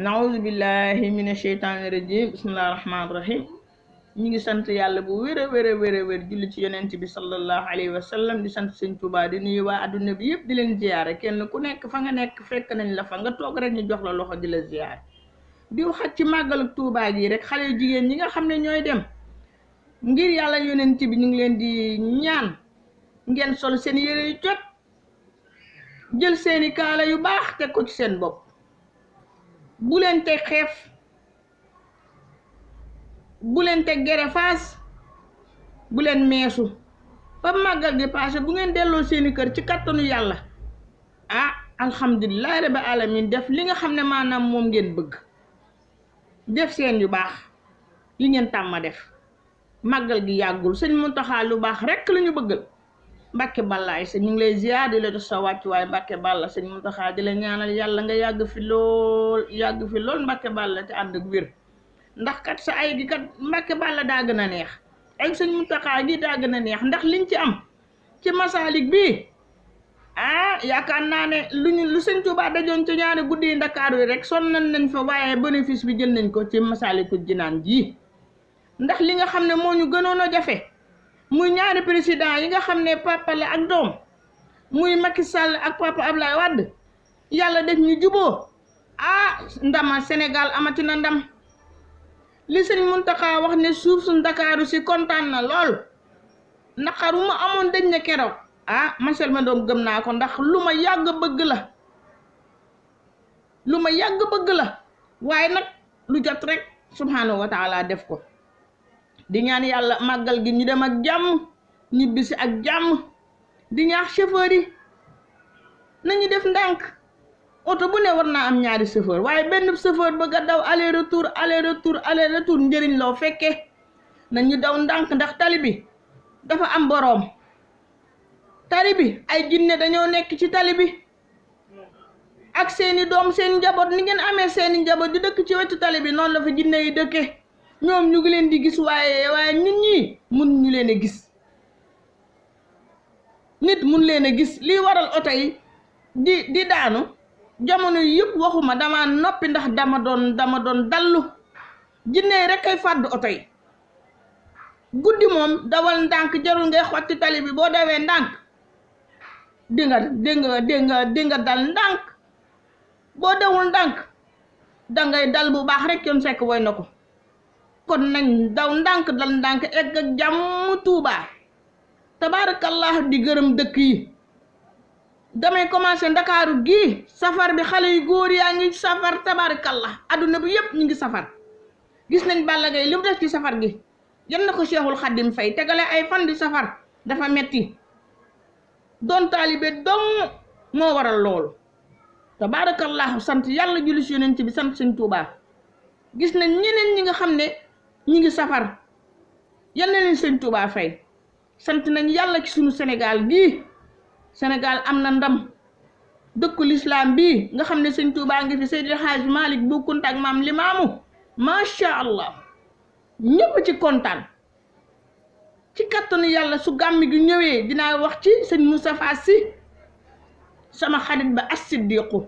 naouzu billahi mina sheytaani rajim bismillahi rahmaani rahim ñi ngi sant yàlla bu wér a wér a wér a wér julli ci yonent bi sallallahu alayhi wa sallam di sant sëñ Tuubaa di nuyu waa adduna bi yëpp di leen ziyaare kenn ku nekk fa nga nekk fekk nañ la fa nga toog rek ñu jox la loxo di la ziyaare di waxat ci màggalu Tuubaa gi rek xale yu jigéen ñi nga xam ne ñooy dem ngir yàlla yonent bi ñu ngi leen di ñaan ngeen sol seen yére yu jot jël seeni kaala yu baax teg ko ci seen bopp bu leen teg xeef bu leen teg gerefaas bu leen meesu ba màggal di passé bu ngeen delloo seeni kër ci kattanu yàlla alhamdulilah rabbil alamin def li nga xam ne maanaam moom ngeen bëgg def seen yu baax li ngeen tàmma def màggal gi yàggul sëñ Muntaxa lu baax rekk la ñu bëggal Mbàkke Balla ay sa ñu ngi lay ziar di la jox sa wàcc waaye Mbàkke Balla sëñ Muntaxa di la ñaanal yàlla nga yàgg fi lool Mbàkke Balla te ànd ak wér ndax kat sa ay gi kat Mbàkke Balla daa gën a neex ak sëñ Muntaxa gi daa gën a neex ndax liñ ci am ci Masaalik bi yaakaar naa ne lu sëñ Tuubaa dajoon ci ñaari guddi yi Ndakaaru yi rek sonn nañ fa waaye bénéfice bi jël nañ ko ci Masaalikul Jinaan ji ndax li nga xam ne moo ñu gënoon a jafe muy ñaari président yi nga xam ne papa la ak doom muy Macky Sall ak papa Ablaye Wade yàlla def ñu juboo ndama Sénégal amati na ndam li sëñ Muntaxa wax ne suuf su Ndakaaru si kontaan na lool naqar wu ma amoon dañ ne keroog Marcel ma doom gëm naa ko ndax lu ma yàgg bëgg la waaye nag lu jot rek subhanahu wa taala def ko di ñaan yàlla màggal gi ñu dem ak jàmm ñibbisi ak jàmm di ñaax chauffeur yi nañu def ndànk oto bu ne war naa am ñaari chauffeur waaye benn chauffeur bëgg a daw aller retour njëriñ loo fekkee nañu daw ndànk ndax tali bi dafa am boroom tali bi ay jinne dañoo nekk ci tali bi ak seeni doom seen njaboot ni ngeen amee seeni njaboot di dëkk ci wetu tali bi noonu la fa jinne yi dëkke ñoom ñu ngi leen di gis waaye nit ñi mun ñu leen a gis nit mun leen a gis lii waral oto yi di daanu jamono yi yëpp waxuma dama noppi ndax dama doon dallu jinne yi rek kay fàdd oto yi guddi moom dawal ndànk jarul ngay xotti tali bi boo dawee ndànk di nga dal ndànk boo dawul ndànk dangay dal bu baax rek yoon sekk woy na ko kon nañ daw ndànk dal ndànk egg ak jàmm Tuubaa tabaarakallah di gërëm dëkk yi damay commencé Ndakaaru gii safar bi xale yu góor yaa ngi safar tabaarakallah adduna bi yëpp ñu ngi safar gis nañ Balla Gaye li mu def ci safar gi yan na ko Cheikhul Khadim fay tegale ay fan di safar dafa metti doon taalibe dong moo waral loolu tabaarakallah sant yàlla julli ci yonent bi sant sëñ Tuubaa gis nañ ñeneen ñi nga xam ne ñi ngi safar yal na leen sëñ Tuubaa fay sant nañ yàlla ci sunu Sénégal gii Sénégal am na ndam dëkku lislaam bii nga xam ne sëñ Tuubaa ngi fi Seydil Hadj Malick Bu Kunta ak maam Limaamu macha allah ñëpp ci kontaan ci kattanu yàlla su gàmmi gi ñëwee dinaa wax ci sëñ Moustapha Sy sama xarit ba as-Siddiqu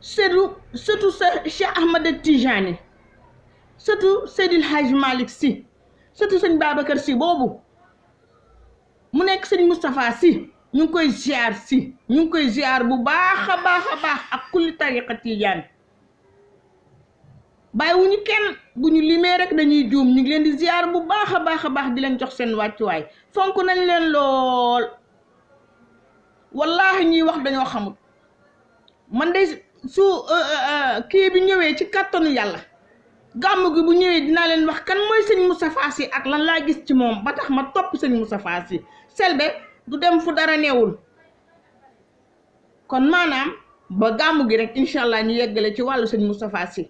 surtout sa Cheikh Ahmad Tijani surtout Seydil Hadj Malick Sy surtout sëñ Babacar Sy boobu mu nekk sëñ Moustapha Sy ñu ngi koy ziar si ñu ngi koy ziar bu baax a baax ak kulli tariqa Tijaan bàyyiwuñu kenn bu ñu limee rek dañuy juum ñu ngi leen di ziar bu baax a baax di leen jox seen wàccuwaay fonk nañ leen lool wallahi ñuy wax dañoo xamul man de su kii bi ñëwee ci kattanu yàlla gàmmu gi bu ñëwee dinaa leen wax kan mooy sëñ Moustapha Sy ak lan laa gis ci moom ba tax ma topp sëñ Moustapha Sy Selbé du dem fu dara neewul kon maanaam ba gàmmu gi rek incha allah ñu yeggale ci wàllu sëñ Moustapha Sy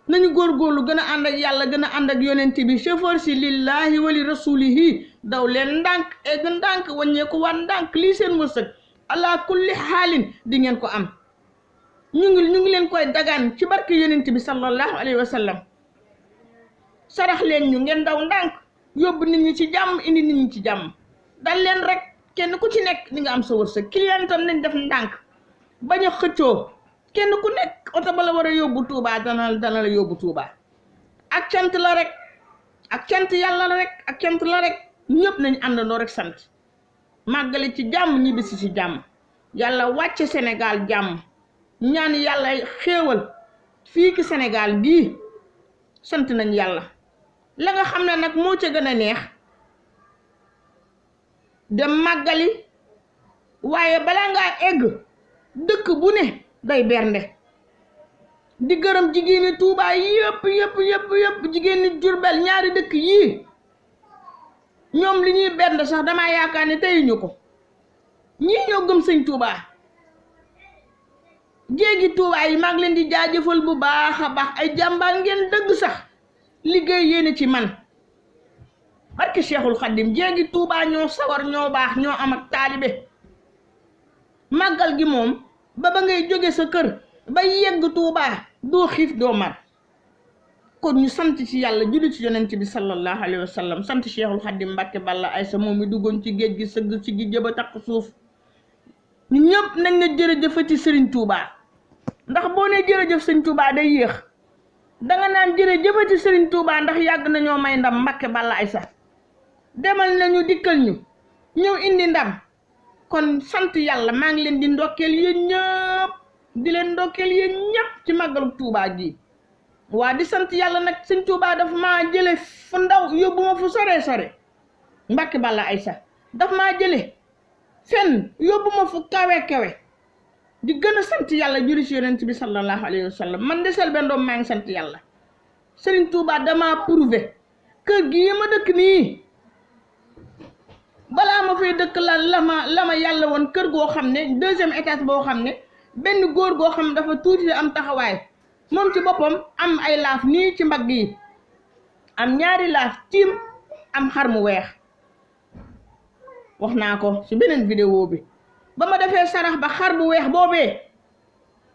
nañu góorgóorlu gën a ànd ak yàlla gën a ànd ak yonent bi chauffeur si lillahi wali rasulihi daw leen ndànk egg ndànk wàññeeku wan ndànk lii seen wërsëg ala kulli xaalin di ngeen ko am ñu ngi leen koy dagaan ci barke yonent bi sallallahu alayhi wa sallam sarax leen ñu ngeen daw ndànk yóbbu nit ñi ci jàmm indi nit ñi ci jàmm dal leen rek kenn ku ci nekk di nga am sa wërsëg client tam nañ def ndànk bañ a xëccoo kenn ku nekk oto ba la war a yóbbu Touba dana la yóbbu Touba ak cant la rek ak cant yàlla la rek ak cant la rek ñëpp nañ àndandoo rek sant màggale ci jàmm ñibbisi ci jàmm yàlla wàcce Sénégal jàmm ñaan yàlla xéewal fii ki Sénégal gii sant nañ yàlla la nga xam ne nag moo ca gën a neex dem màggali waaye balaa ngaa egg dëkk bu ne day bernde di gërëm jigéeni Touba yëpp jigéeni Jurbel ñaari dëkk yii ñoom li ñuy bernde sax damaa yaakaar ne teyuñu ko ñii ñoo gëm sëñ Touba jéegi Touba yi maa ngi leen di jaajëfal bu baax a baax ay jàmbaar ngeen dëgg sax liggéey yéene ci man barke Cheikhul Khadim jéegi Touba ñoo sawar ñoo baax ñoo am ak taalibe màggal gi moom ba ngay jóge sa kër ba yegg Touba doo xiif doo mar kon ñu sant ci yàlla julli ci yonent bi sallallahu alayhi wa sallam sant Cheikhul Khadim Mbàkke Balla Aysa moom mi duggoon ci géej gi sëgg ci gi jëba takk suuf ñu ñëpp nañ ne jërëjëfati Serigne Touba ndax boo nee jërëjëf Serigne Touba day yéex danga naan jërëjëfati Serigne Touba ndax yàgg nañoo may ndam Mbàkke Balla Aysa demal nañu dikkal ñu ñëw indi ndam kon sant yàlla maa ngi leen di ndokkeel yéen ñëpp di leen ndokkeel yéen ñëpp ci màggalu Touba gi waa di sant yàlla nag sëñ Touba dafa maa jële fu ndaw yóbbu ma fu sore Mbàkke Balla Aysa daf maa jële fenn yóbbu ma fu kawe di gën a sant yàlla julli ci yonent bi sallallahu alayhi wa sallam man de Selbé Ndom maa ngi sant yàlla Serigne Touba dama prouvé kër gi ma dëkk nii balaa ma fay dëkk la ma yàlla woon kër goo xam ne 2e étage boo xam ne benn góor goo xam ne dafa tuuti am taxawaay moom ci boppam am ay laaf nii ci mbagg yi am ñaari laaf tiim am xar mu weex wax naa ko ci beneen vidéo bi ba ma defee sarax ba xar bu weex boobee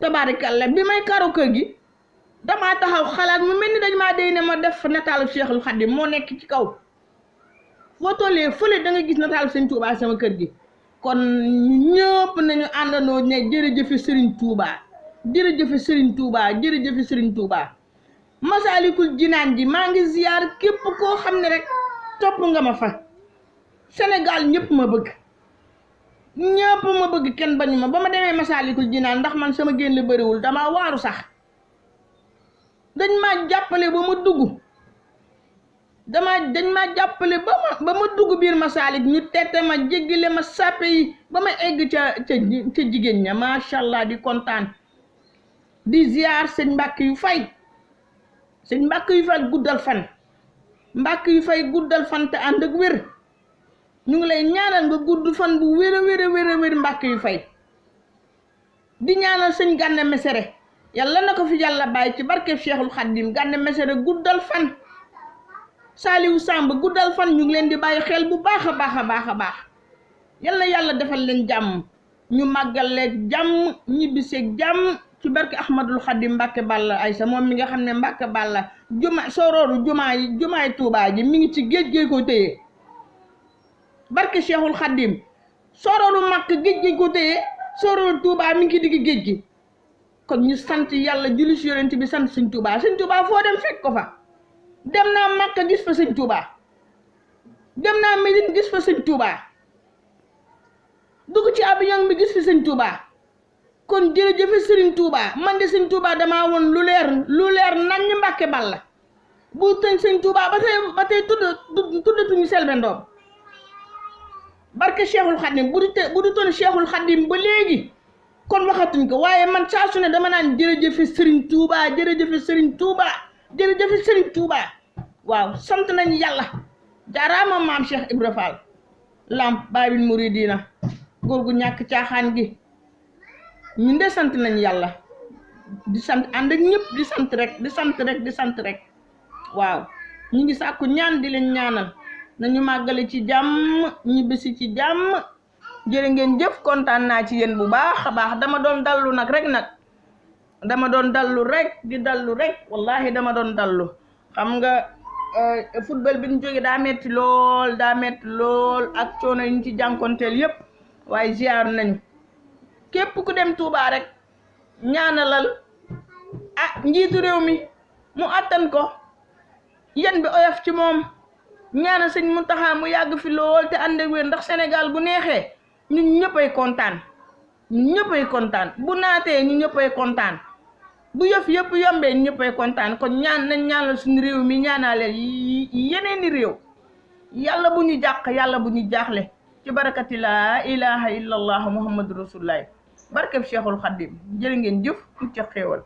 tabaarikalla bi may karo kër gi damaa taxaw xalaat mu mel ni dañ maa dey ne ma def nataalu Cheikhul Khadim moo nekk ci kaw foo tollee fële da nga gis nataalu Sëñ Touba sama kër gi kon ñëpp nañu àndandoo ne jërëjëfe Serigne Touba jërëjëfe Serigne Touba jërëjëfe Serigne Touba Masaalikul Jinaan ji maa ngi ziyaar képp koo xam ne rek topp nga ma fa Sénégal ñëpp ma bëgg kenn bañu ma ba ma demee Masaalikul Jinaan ndax man sama génn bëriwul dama waaru sax dañ ma jàppale ba ma dugg dañ ma jàppale ba ma dugg biir Masaalik ñu tette ma jéggile ma sàppe yi ba ma egg ca jigéen ña macha allah di kontaan di ziar sëñ Mbàkke yu fay guddal fan Mbàkke yu fay guddal fan te ànd ak wér ñu ngi lay ñaanal nga gudd fan bu wér a wér Mbàkke yu fay di ñaanal sëñ Gànne Mesere yàlla na ko fi yàlla bàyyi ci barkeb Cheikhul Khadim Gànne Mesere guddal fan Saliou Samb guddal fan ñu ngi leen di bàyyi xel bu baax a baax yàlla yàlla defal leen jàmm ñu màggaleeg jàmm ñibbiseeg jàmm ci barke Ahmadul Khadim Mbàkke Balla Aysa moom mi nga xam ne Mbàkke Balla sorooru jumaay Touba ji mi ngi ci géej ko téye barke Cheikhul Khadim sorooru Makk géej ko téye sorooru Touba mi ngi ci digg géej gi kon ñu sant yàlla julli ci yonent bi sant Sëñ Touba foo dem fekk ko fa dem naa Makka gis fa Sëñ Touba dem naa Médine gis fa Sëñ Touba dugg ci avion bi gis fi Sëñ Touba kon jërëjëfe Sëriñ Touba man de Sëñ Touba damaa woon lu leer nañ Mbàkke Balla bu tëñ Sëñ Touba ba tey tuddatuñu Selbé Ndom barke Cheikhul Khadim bu du toon Cheikhul Khadim ba léegi kon waxatuñ ko waaye man saa su ne dama naan jërëjëfe Sëriñ Touba jërëjëfe Sëriñ Touba jërëjëf Serigne Touba waaw sant nañ yàlla jaaraama maam Cheikh Ibra Fall lamp Babil Mouridina góor gu ñàkk caaxaan gi ñun de sant nañ yàlla di sant ànd ak ñëpp di sant rek waaw ñu ngi sàkku ñaan di leen ñaanal nañu màggale ci jàmm ñibbisi ci jàmm jërë ngeen jëf kontaan naa ci yéen bu baax a baax dama doon dallu nag dama doon dallu rek wallahi dama doon dallu xam nga football bi ñu jóge daa metti lool ak coono yi ñu ci jànkonteel yépp waaye ziar nañu képp ku dem Touba rek ñaanalal njiitu réew mi mu attan ko yen bi oyof ci moom. ñaanal sëñ Mountakha mu yàgg fi lool te ànd ak wér ndax Sénégal bu neexee ñun ñëppay kontaan, ñun ñëppay kontaan, bu naatee ñu ñëppay kontaan, bu yëf yëpp yombee ñu ñëppay kontaan. kon nañ ñaanal suñu réew mi ñaanaleel yeneeni réew. yàlla bu ñu jàq, yàlla bu ñu jaaxle, ci barakati laa ilaha illallah muhammadu rasulullah, barkeb Cheikhul Khadim. jërë ngeen jëf, mucc xéewal.